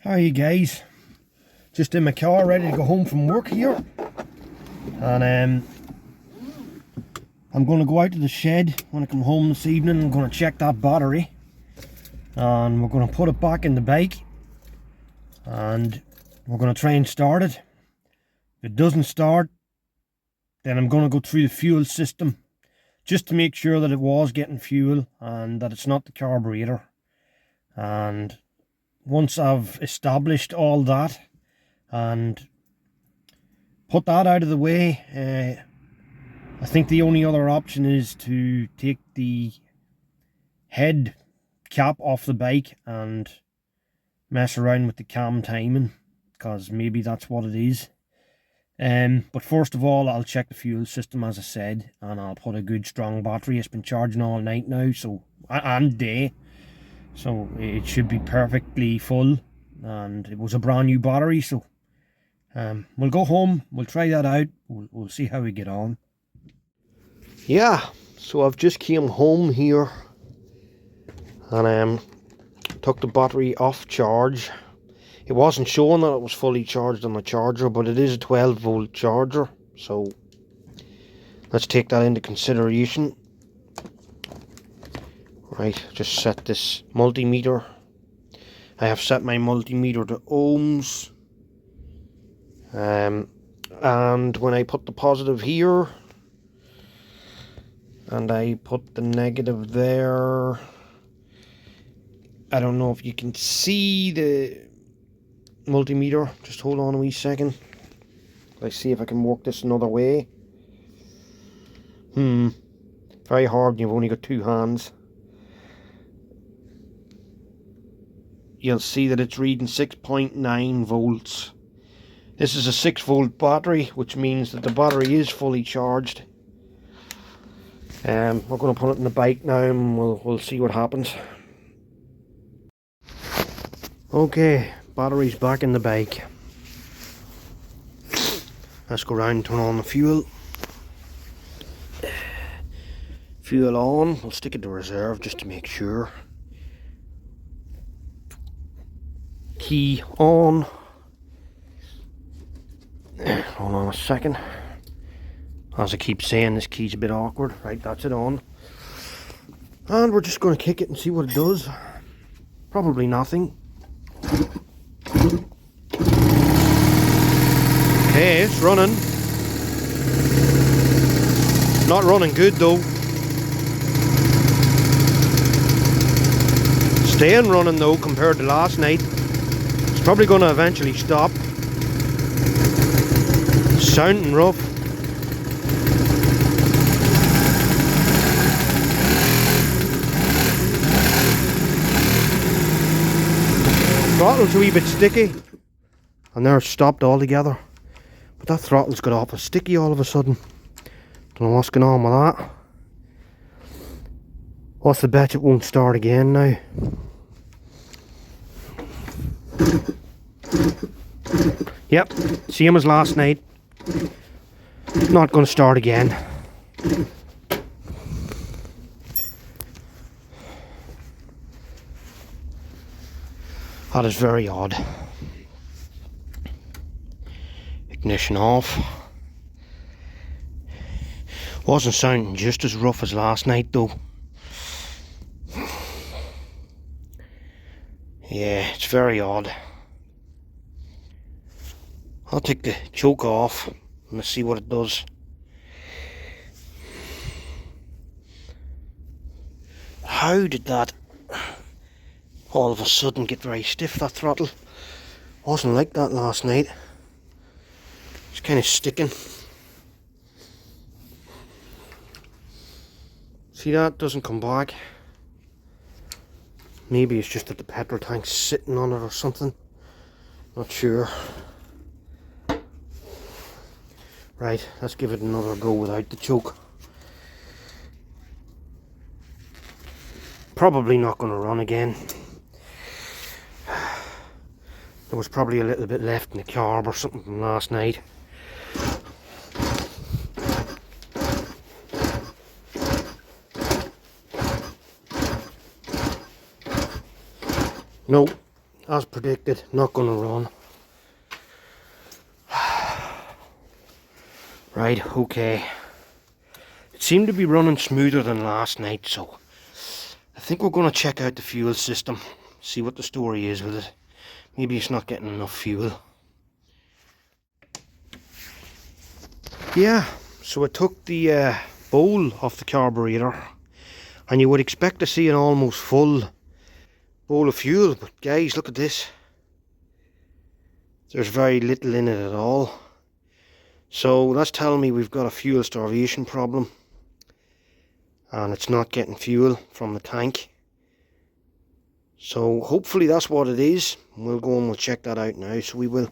How are you guys? Just in my car ready to go home from work here, and I'm going to go out to the shed when I come home this evening. I'm going to check that battery and we're going to put it back in the bike and we're going to try and start it. If it doesn't start, then I'm going to go through the fuel system just to make sure that it was getting fuel and that it's not the carburetor. And once I've established all that and put that out of the way, I think the only other option is to take the head cap off the bike and mess around with the cam timing, because maybe that's what it is. But first of all, I'll check the fuel system, as I said, and I'll put a good strong battery. It's been charging all night now, and day, so it should be perfectly full, and it was a brand new battery. So we'll go home, we'll try that out, we'll see how we get on. Yeah, so I've just came home here and took the battery off charge. It wasn't showing that it was fully charged on the charger, but it is a 12-volt charger, so let's take that into consideration. Right, just set this multimeter. I have set my multimeter to ohms, and when I put the positive here and I put the negative there, I don't know if you can see the multimeter. Just hold on a wee second. Let's see if I can work this another way. Very hard when you've only got two hands. You'll see that it's reading 6.9 volts. This is a 6-volt battery, which means that the battery is fully charged. We're going to put it in the bike now and we'll see what happens. Okay, battery's back in the bike. Let's go around and turn on the fuel. Fuel on. We'll stick it to reserve just to make sure. Key on. Hold on a second. As I keep saying, this key's a bit awkward. Right, that's it on. And we're just going to kick it and see what it does. Probably nothing. Okay, it's running. Not running good though. Staying running though compared to last night. It's probably going to eventually stop. Sounding rough. Throttle's a wee bit sticky, and there it's stopped altogether. But that throttle's got awful sticky all of a sudden. Don't know what's going on with that. What's the bet it won't start again now? Yep, same as last night. Not going to start again. That is very odd. Ignition off. Wasn't sounding just as rough as last night though. Yeah, it's very odd. I'll take the choke off and let's see what it does. How did that all of a sudden get very stiff, that throttle? Wasn't like that last night. It's kind of sticking. See, that doesn't come back. Maybe it's just that the petrol tank's sitting on it or something. Not sure. Right, let's give it another go without the choke. Probably not going to run again. There was probably a little bit left in the carb or something from last night. No, as predicted, not going to run. Right, okay. It seemed to be running smoother than last night, so I think we're going to check out the fuel system, see what the story is with it. Maybe it's not getting enough fuel. Yeah, so I took the bowl off the carburetor, and you would expect to see an almost full bowl of fuel, but guys, look at this. There's very little in it at all. So that's telling me we've got a fuel starvation problem, and it's not getting fuel from the tank. So hopefully that's what it is. We'll go and we'll check that out now, so we will.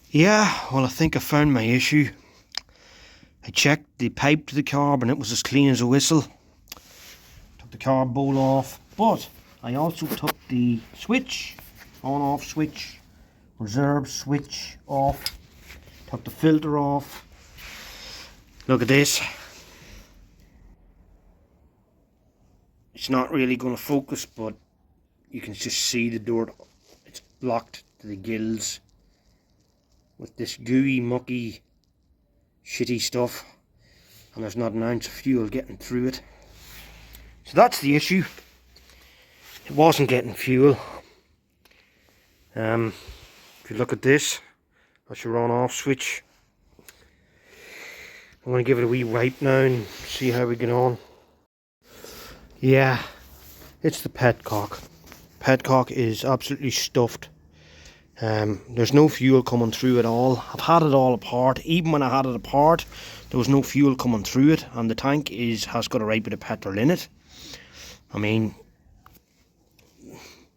Yeah, well, I think I found my issue. I checked the pipe to the carb and it was as clean as a whistle. Took the carb bowl off, but I also took the switch, on-off switch, reserve switch off. Took the filter off. Look at this. It's not really going to focus, but you can just see the door. It's blocked to the gills with this gooey, mucky, shitty stuff, and there's not an ounce of fuel getting through it. So that's the issue. It wasn't getting fuel. If you look at this, that's your on-off switch. I'm going to give it a wee wipe now and see how we get on. Yeah, it's the petcock. Petcock is absolutely stuffed. There's no fuel coming through at all. I've had it all apart. Even when I had it apart, there was no fuel coming through it, and the tank has got a right bit of petrol in it. I mean,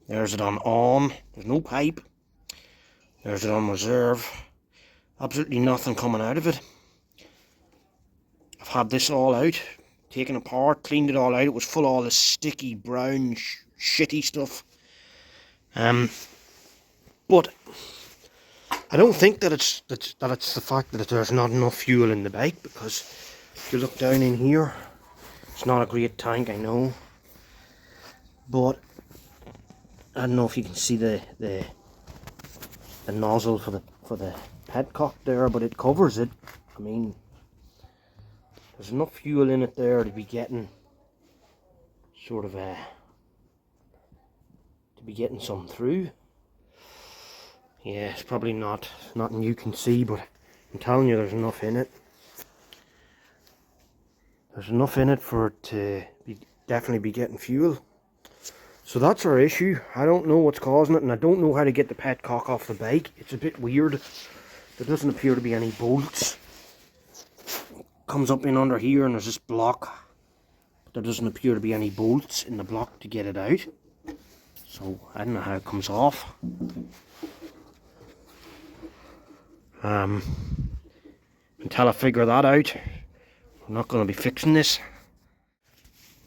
there's it on. There's no pipe. There's it on reserve. Absolutely nothing coming out of it. I've had this all out, taken apart, cleaned it all out. It was full of all this sticky, brown, shitty stuff. But I don't think that it's the fact that there's not enough fuel in the bike, because if you look down in here, it's not a great tank, I know, but I don't know if you can see the nozzle for the petcock there, but it covers it. I mean, there's enough fuel in it there to be getting sort of some through. Yeah, it's probably nothing you can see, but I'm telling you, there's enough in it. There's enough in it for it to definitely be getting fuel. So that's our issue. I don't know what's causing it, and I don't know how to get the petcock off the bike. It's a bit weird. There doesn't appear to be any bolts. It comes up in under here and there's this block, but there doesn't appear to be any bolts in the block to get it out. So I don't know how it comes off. Until I figure that out, I'm not going to be fixing this.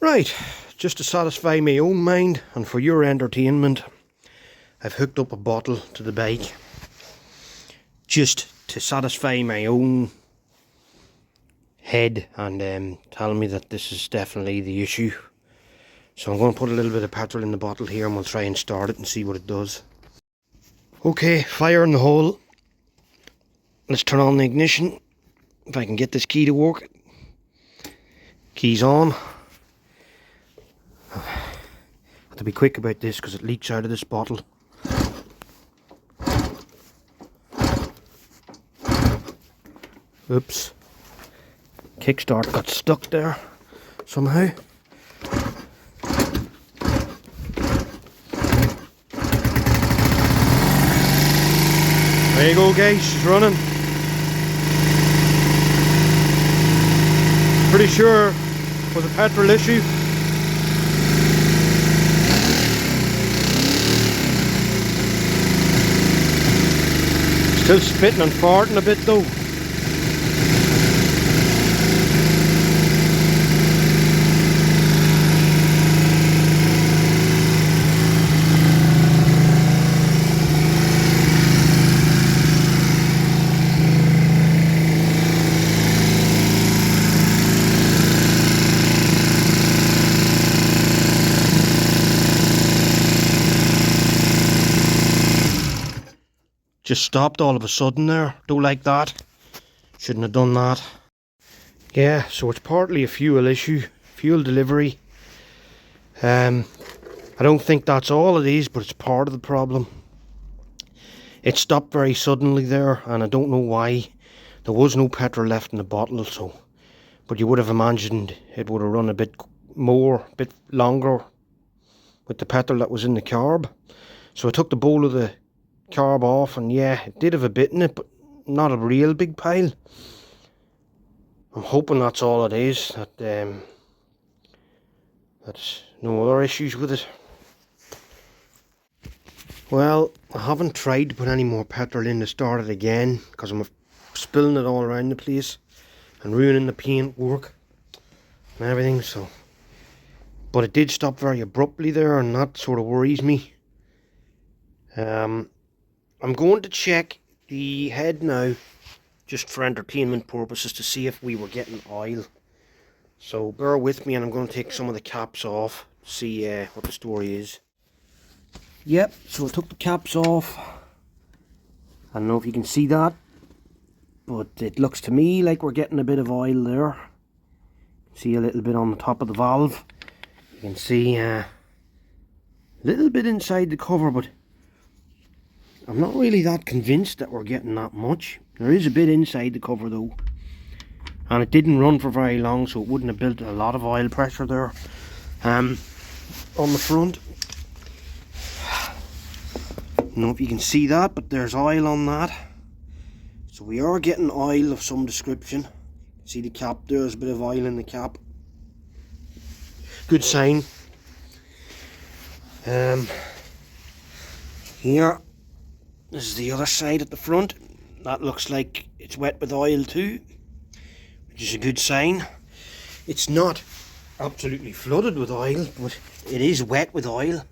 Right, just to satisfy my own mind and for your entertainment, I've hooked up a bottle to the bike just to satisfy my own head and tell me that this is definitely the issue. So I'm going to put a little bit of petrol in the bottle here and we'll try and start it and see what it does. Okay, fire in the hole. Let's turn on the ignition, if I can get this key to work. Key's on. I have to be quick about this because it leaks out of this bottle. Oops. Kickstart got stuck there somehow. There you go, guys, she's running. Pretty sure it was a petrol issue. Still spitting and farting a bit though. just stopped all of a sudden there. Don't like that. Shouldn't have done that. Yeah, so it's partly a fuel issue, fuel delivery. I don't think that's all it is, but it's part of the problem. It stopped very suddenly there, and I don't know why. There was no petrol left in the bottle, so, but you would have imagined it would have run a bit more, a bit longer with the petrol that was in the carb. So I took the bowl of the carb off, and yeah, it did have a bit in it, but not a real big pile. I'm hoping that's all it is, that that's no other issues with it. Well, I haven't tried to put any more petrol in to start it again, because I'm spilling it all around the place and ruining the paint work and everything, so. But it did stop very abruptly there, and that sort of worries me. I'm going to check the head now, just for entertainment purposes, to see if we were getting oil. So bear with me, and I'm going to take some of the caps off, see what the story is. Yep, so I took the caps off. I don't know if you can see that, but it looks to me like we're getting a bit of oil there. See a little bit on the top of the valve. You can see a little bit inside the cover, but I'm not really that convinced that we're getting that much. There is a bit inside the cover though, and it didn't run for very long, so it wouldn't have built a lot of oil pressure there on the front. I don't know if you can see that, but there's oil on that. So we are getting oil of some description. See the cap, there's a bit of oil in the cap. Good sign. Here, this is the other side at the front. That looks like it's wet with oil too, which is a good sign. It's not absolutely flooded with oil, but it is wet with oil.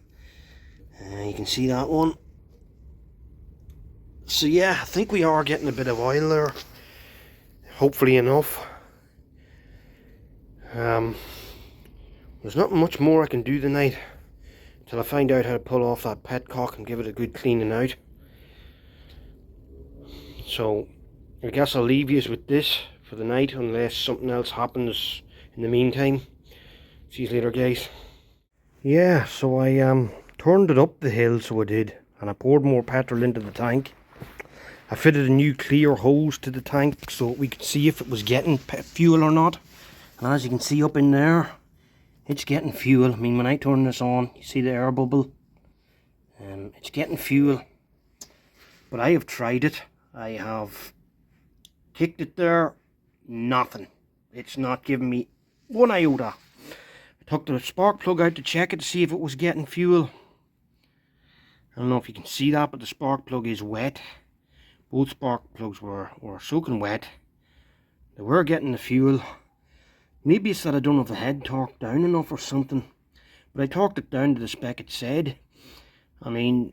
You can see that one. So yeah, I think we are getting a bit of oil there. Hopefully enough. There's not much more I can do tonight until I find out how to pull off that petcock and give it a good cleaning out. So I guess I'll leave you with this for the night, unless something else happens in the meantime. See you later, guys. Yeah, so I turned it up the hill, so I did, and I poured more petrol into the tank. I fitted a new clear hose to the tank so we could see if it was getting fuel or not. And as you can see up in there, it's getting fuel. I mean, when I turn this on, you see the air bubble. It's getting fuel. But I have tried it. I have kicked it there. Nothing. It's not giving me one iota. I took the spark plug out to check it to see if it was getting fuel. I don't know if you can see that, but the spark plug is wet. Both spark plugs were soaking wet. They were getting the fuel. Maybe it's that I don't have the head torqued down enough or something. But I torqued it down to the spec it said. I mean,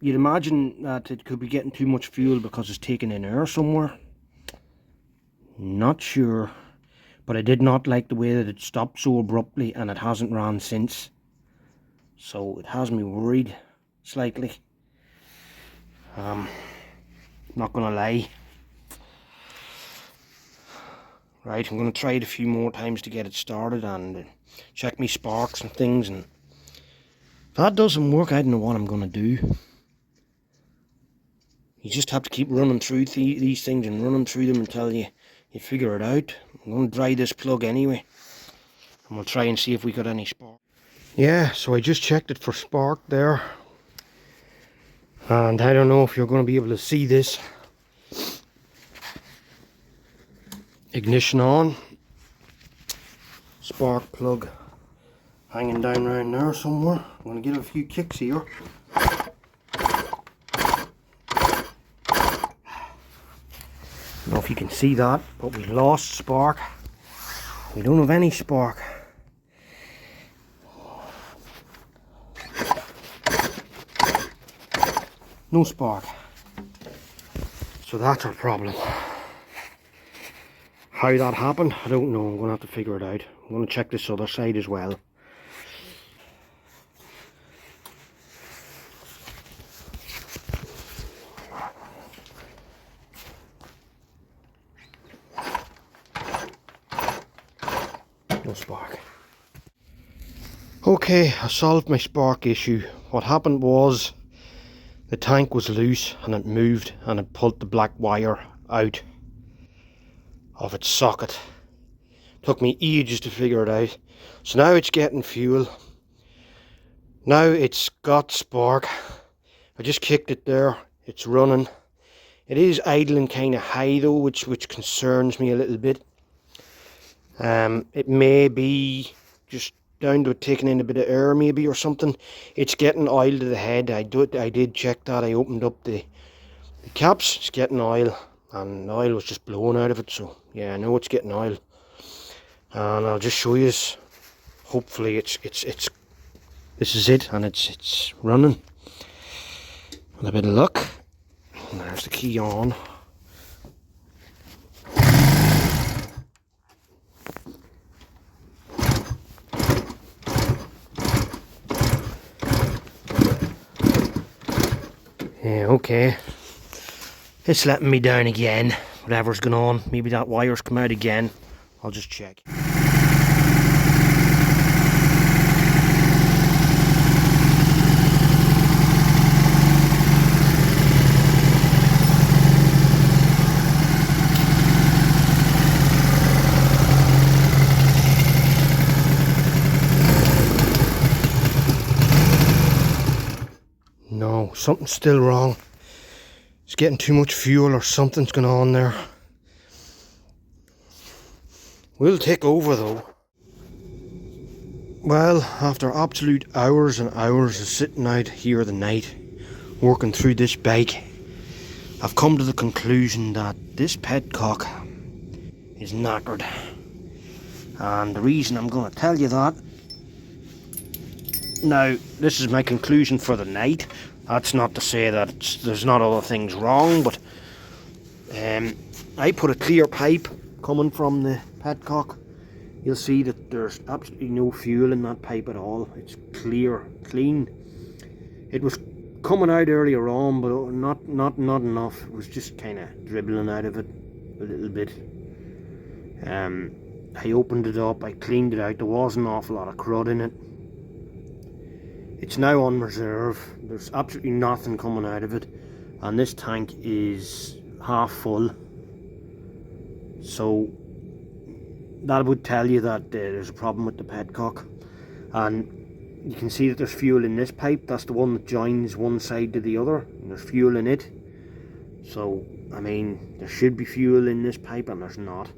you'd imagine that it could be getting too much fuel because it's taking in air somewhere. Not sure. But I did not like the way that it stopped so abruptly, and it hasn't ran since. So it has me worried slightly. Not gonna lie. Right, I'm gonna try it a few more times to get it started and check me sparks and things, and if that doesn't work, I don't know what I'm gonna do. You just have to keep running through these things and running through them until you figure it out. I'm gonna dry this plug anyway, and we'll try and see if we got any spark. Yeah, so I just checked it for spark there. And I don't know if you're going to be able to see this. Ignition on. Spark plug hanging down around there somewhere. I'm going to give it a few kicks here. I don't know if you can see that, but we lost spark. We don't have any spark. No spark. So that's our problem. How that happened, I don't know. I'm going to have to figure it out. I'm going to check this other side as well. No spark. Okay, I solved my spark issue. What happened was the tank was loose and it moved and it pulled the black wire out of its socket. Took me ages to figure it out. So now it's getting fuel. Now it's got spark. I just kicked it there. It's running. It is idling kind of high though, which concerns me a little bit. It may be just down to it taking in a bit of air maybe or something. It's getting oil to the head. I did check that. I opened up the caps. It's getting oil, and the oil was just blowing out of it. So yeah, I know it's getting oil, and I'll just show you. Hopefully it's this is it, and it's running. With a bit of luck. And there's the key on. Yeah, okay. It's letting me down again. Whatever's going on. Maybe that wire's come out again. I'll just check. No, something's still wrong. It's getting too much fuel or something's going on there. We'll take over though. Well, after absolute hours and hours of sitting out here the night, working through this bike, I've come to the conclusion that this petcock is knackered. And the reason I'm going to tell you that, now this is my conclusion for the night. That's not to say that there's not other things wrong, but I put a clear pipe coming from the petcock. You'll see that there's absolutely no fuel in that pipe at all. It's clear, clean. It was coming out earlier on, but not enough. It was just kind of dribbling out of it a little bit. I opened it up, I cleaned it out. There was an awful lot of crud in it. It's now on reserve. There's absolutely nothing coming out of it, and this tank is half full. So that would tell you that there's a problem with the petcock. And you can see that there's fuel in this pipe. That's the one that joins one side to the other, and there's fuel in it. So I mean, there should be fuel in this pipe, and there's not.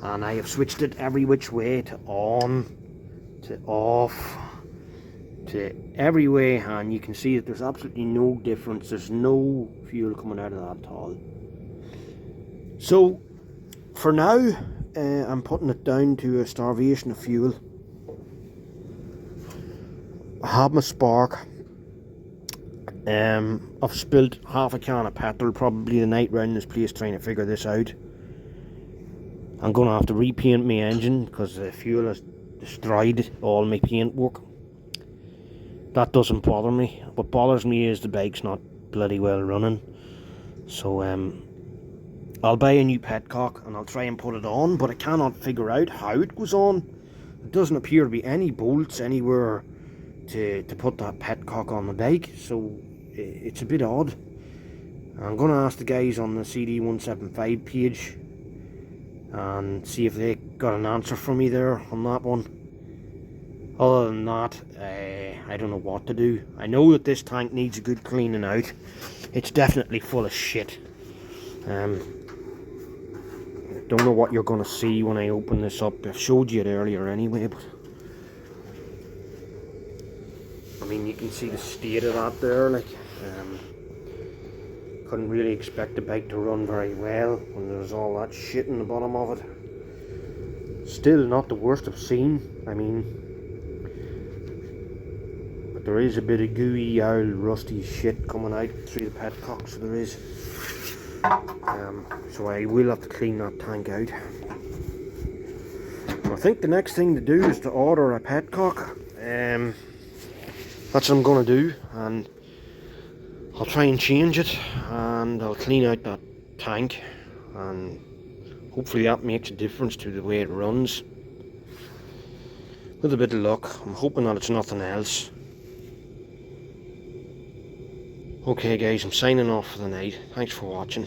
And I have switched it every which way, to on, to off, to every way, and you can see that there's absolutely no difference. There's no fuel coming out of that at all. So for now, I'm putting it down to a starvation of fuel. I have my spark. I've spilled half a can of petrol probably the night round this place trying to figure this out. I'm going to have to repaint my engine because the fuel has destroyed all my paint work. That doesn't bother me. What bothers me is the bike's not bloody well running. So I'll buy a new petcock and I'll try and put it on, but I cannot figure out how it goes on. There doesn't appear to be any bolts anywhere to put that petcock on the bike, so it's a bit odd. I'm going to ask the guys on the CD175 page and see if they got an answer for me there on that one. Other than that, I don't know what to do. I know that this tank needs a good cleaning out. It's definitely full of shit. I don't know what you're going to see when I open this up. I've showed you it earlier anyway, but I mean, you can see the state of that there. Like, couldn't really expect the bike to run very well when there's all that shit in the bottom of it. Still not the worst I've seen. I mean, but there is a bit of gooey, owl, rusty shit coming out through the petcock, so there is. So I will have to clean that tank out. So I think the next thing to do is to order a petcock. That's what I'm going to do, and I'll try and change it, and I'll clean out that tank, and hopefully that makes a difference to the way it runs. With a bit of luck. I'm hoping that it's nothing else. Okay guys, I'm signing off for the night. Thanks for watching.